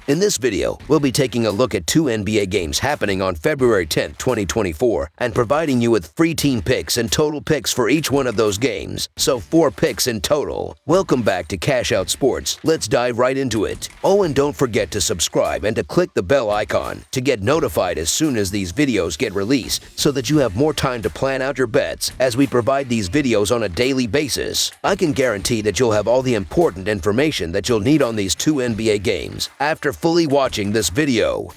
In this video, we'll be taking a look at 2 NBA games happening on February 10, 2024, and providing you with free team picks and total picks for each one of those games, so 4 picks in total. Welcome back to Cash Out Sports. Let's dive right into it. Oh, and don't forget to subscribe and to click the bell icon to get notified as soon as these videos get released, so that you have more time to plan out your bets as we provide these videos on a daily basis. I can guarantee that you'll have all the important information that you'll need on these 2 NBA games after fully watching this video.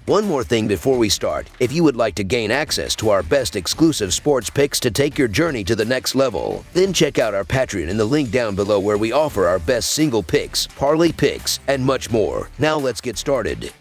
One more thing before we start. If you would like to gain access to our best exclusive sports picks to take your journey to the next level, then check out our Patreon in the link down below, where we offer our best single picks, parlay picks, and much more. Now let's get started.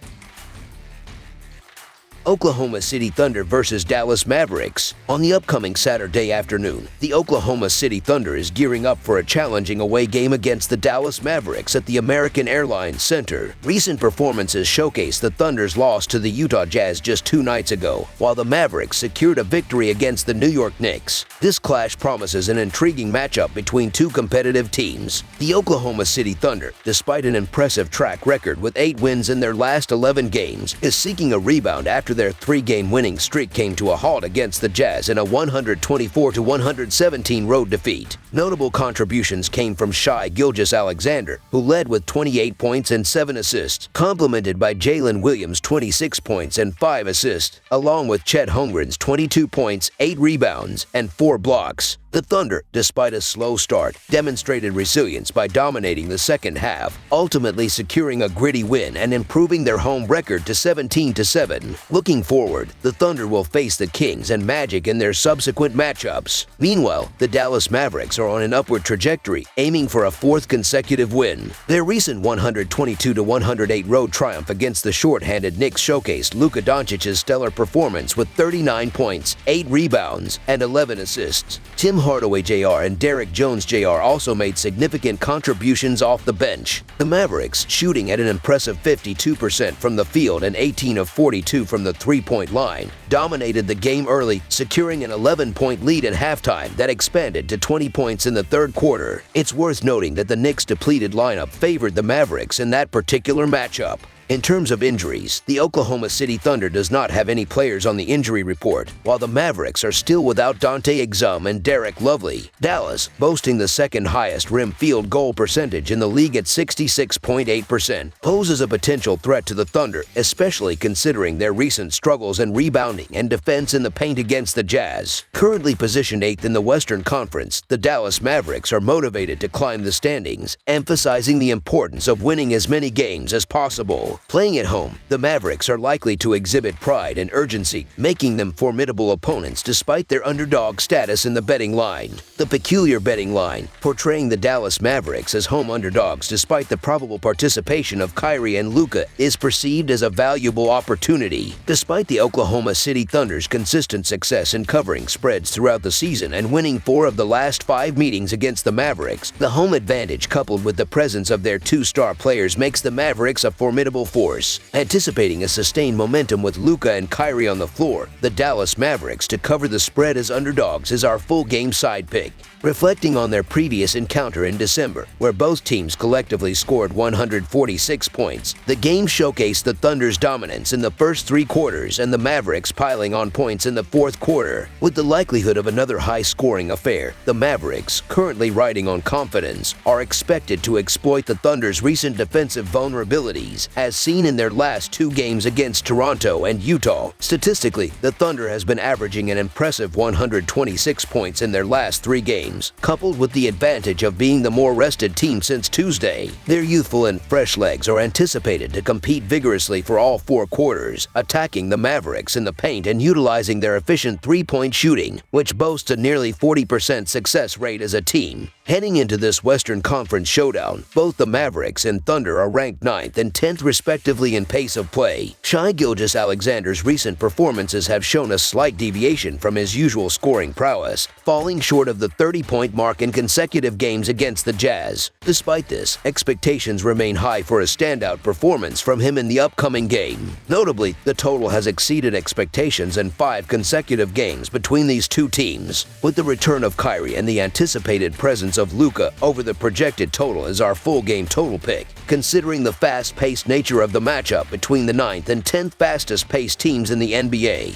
Oklahoma City Thunder versus Dallas Mavericks. On the upcoming Saturday afternoon, the Oklahoma City Thunder is gearing up for a challenging away game against the Dallas Mavericks at the American Airlines Center. Recent performances showcase the Thunder's loss to the Utah Jazz just 2 nights ago, while the Mavericks secured a victory against the New York Knicks. This clash promises an intriguing matchup between 2 competitive teams. The Oklahoma City Thunder, despite an impressive track record with 8 wins in their last 11 games, is seeking a rebound after their 3-game winning streak came to a halt against the Jazz in a 124-117 road defeat. Notable contributions came from Shai Gilgeous-Alexander, who led with 28 points and 7 assists, complemented by Jalen Williams' 26 points and 5 assists, along with Chet Holmgren's 22 points, 8 rebounds, and 4 blocks. The Thunder, despite a slow start, demonstrated resilience by dominating the second half, ultimately securing a gritty win and improving their home record to 17-7. Looking forward, the Thunder will face the Kings and Magic in their subsequent matchups. Meanwhile, the Dallas Mavericks are on an upward trajectory, aiming for a 4th consecutive win. Their recent 122-108 road triumph against the short-handed Knicks showcased Luka Doncic's stellar performance with 39 points, 8 rebounds, and 11 assists. Tim Hardaway Jr. and Derrick Jones Jr. also made significant contributions off the bench. The Mavericks, shooting at an impressive 52% from the field and 18 of 42 from the three-point line, dominated the game early, securing an 11-point lead at halftime that expanded to 20 points in the third quarter. It's worth noting that the Knicks' depleted lineup favored the Mavericks in that particular matchup. In terms of injuries, the Oklahoma City Thunder does not have any players on the injury report, while the Mavericks are still without Dante Exum and Derek Lovely. Dallas, boasting the 2nd highest rim field goal percentage in the league at 66.8%, poses a potential threat to the Thunder, especially considering their recent struggles in rebounding and defense in the paint against the Jazz. Currently positioned 8th in the Western Conference, the Dallas Mavericks are motivated to climb the standings, emphasizing the importance of winning as many games as possible. Playing at home, the Mavericks are likely to exhibit pride and urgency, making them formidable opponents despite their underdog status in the betting line. The peculiar betting line, portraying the Dallas Mavericks as home underdogs despite the probable participation of Kyrie and Luka, is perceived as a valuable opportunity. Despite the Oklahoma City Thunder's consistent success in covering spreads throughout the season and winning 4 of the last 5 meetings against the Mavericks, the home advantage coupled with the presence of their 2 star players makes the Mavericks a formidable force. Anticipating a sustained momentum with Luka and Kyrie on the floor, the Dallas Mavericks to cover the spread as underdogs is our full game side pick. Reflecting on their previous encounter in December, where both teams collectively scored 146 points, the game showcased the Thunder's dominance in the first 3 quarters and the Mavericks piling on points in the 4th quarter. With the likelihood of another high-scoring affair, the Mavericks, currently riding on confidence, are expected to exploit the Thunder's recent defensive vulnerabilities, as seen in their last 2 games against Toronto and Utah. Statistically, the Thunder has been averaging an impressive 126 points in their last 3 games. Coupled with the advantage of being the more rested team since Tuesday, their youthful and fresh legs are anticipated to compete vigorously for all 4 quarters, attacking the Mavericks in the paint and utilizing their efficient 3-point shooting, which boasts a nearly 40% success rate as a team. Heading into this Western Conference showdown, both the Mavericks and Thunder are ranked 9th and 10th respectively in pace of play. Shai Gilgeous-Alexander's recent performances have shown a slight deviation from his usual scoring prowess, falling short of the 30-point mark in consecutive games against the Jazz. Despite this, expectations remain high for a standout performance from him in the upcoming game. Notably, the total has exceeded expectations in 5 consecutive games between these 2 teams. With the return of Kyrie and the anticipated presence of Luka over the projected total is our full game total pick, considering the fast-paced nature of the matchup between the 9th and 10th fastest-paced teams in the NBA.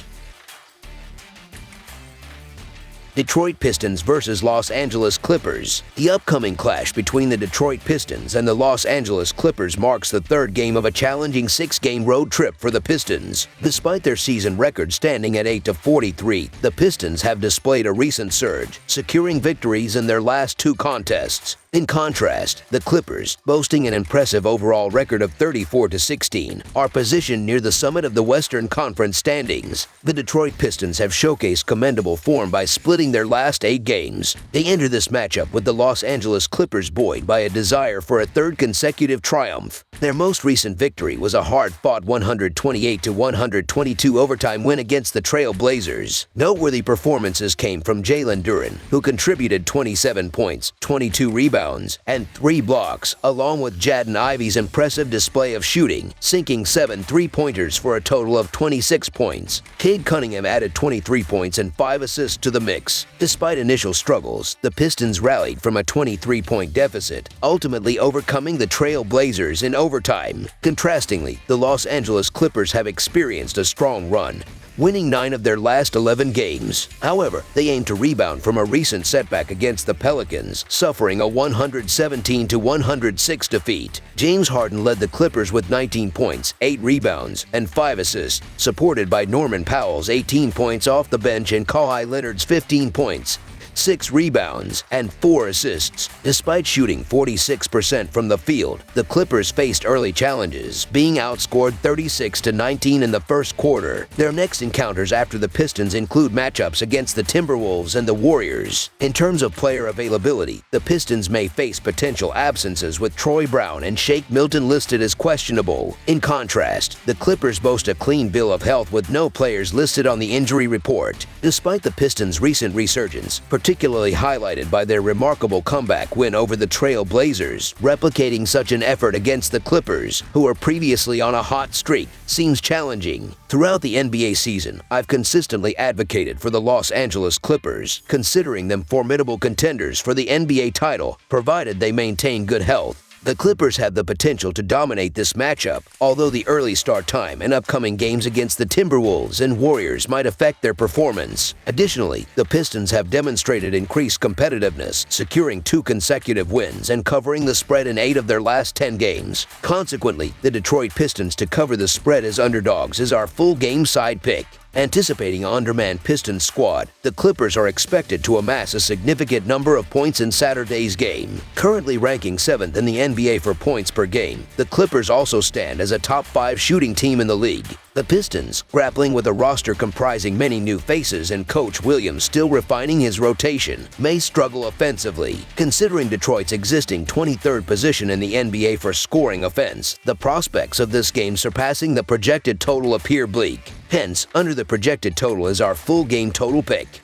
Detroit Pistons versus Los Angeles Clippers. The upcoming clash between the Detroit Pistons and the Los Angeles Clippers marks the third game of a challenging 6-game road trip for the Pistons. Despite their season record standing at 8-43, the Pistons have displayed a recent surge, securing victories in their last 2 contests. In contrast, the Clippers, boasting an impressive overall record of 34-16, are positioned near the summit of the Western Conference standings. The Detroit Pistons have showcased commendable form by splitting their last 8 games. They enter this matchup with the Los Angeles Clippers buoyed by a desire for a third consecutive triumph. Their most recent victory was a hard-fought 128-122 overtime win against the Trail Blazers. Noteworthy performances came from Jalen Duren, who contributed 27 points, 22 rebounds, and 3 blocks, along with Jaden Ivey's impressive display of shooting, sinking 7 3-pointers for a total of 26 points. Cade Cunningham added 23 points and 5 assists to the mix. Despite initial struggles, the Pistons rallied from a 23-point deficit, ultimately overcoming the Trail Blazers in overtime. Contrastingly, the Los Angeles Clippers have experienced a strong run, winning 9 of their last 11 games. However, they aim to rebound from a recent setback against the Pelicans, suffering a 117-106 defeat. James Harden led the Clippers with 19 points, 8 rebounds, and 5 assists, supported by Norman Powell's 18 points off the bench and Kawhi Leonard's 15 points, 6 rebounds, and 4 assists. Despite shooting 46% from the field, the Clippers faced early challenges, being outscored 36-19 in the first quarter. Their next encounters after the Pistons include matchups against the Timberwolves and the Warriors. In terms of player availability, the Pistons may face potential absences with Troy Brown and Shake Milton listed as questionable. In contrast, the Clippers boast a clean bill of health with no players listed on the injury report. Despite the Pistons' recent resurgence, particularly highlighted by their remarkable comeback win over the Trail Blazers, replicating such an effort against the Clippers, who were previously on a hot streak, seems challenging. Throughout the NBA season, I've consistently advocated for the Los Angeles Clippers, considering them formidable contenders for the NBA title, provided they maintain good health. The Clippers have the potential to dominate this matchup, although the early start time and upcoming games against the Timberwolves and Warriors might affect their performance. Additionally, the Pistons have demonstrated increased competitiveness, securing 2 consecutive wins and covering the spread in 8 of their last 10 games. Consequently, the Detroit Pistons to cover the spread as underdogs is our full game side pick. Anticipating an undermanned Pistons squad, the Clippers are expected to amass a significant number of points in Saturday's game. Currently ranking 7th in the NBA for points per game, the Clippers also stand as a top 5 shooting team in the league. The Pistons, grappling with a roster comprising many new faces and Coach Williams still refining his rotation, may struggle offensively. Considering Detroit's existing 23rd position in the NBA for scoring offense, the prospects of this game surpassing the projected total appear bleak. Hence, under the projected total is our full game total pick.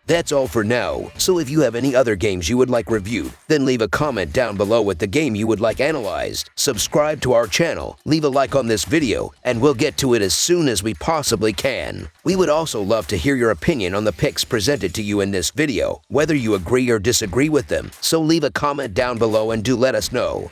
That's all for now, so if you have any other games you would like reviewed, then leave a comment down below with the game you would like analyzed. Subscribe to our channel, leave a like on this video, and we'll get to it as soon as we possibly can. We would also love to hear your opinion on the picks presented to you in this video, whether you agree or disagree with them, so leave a comment down below and do let us know.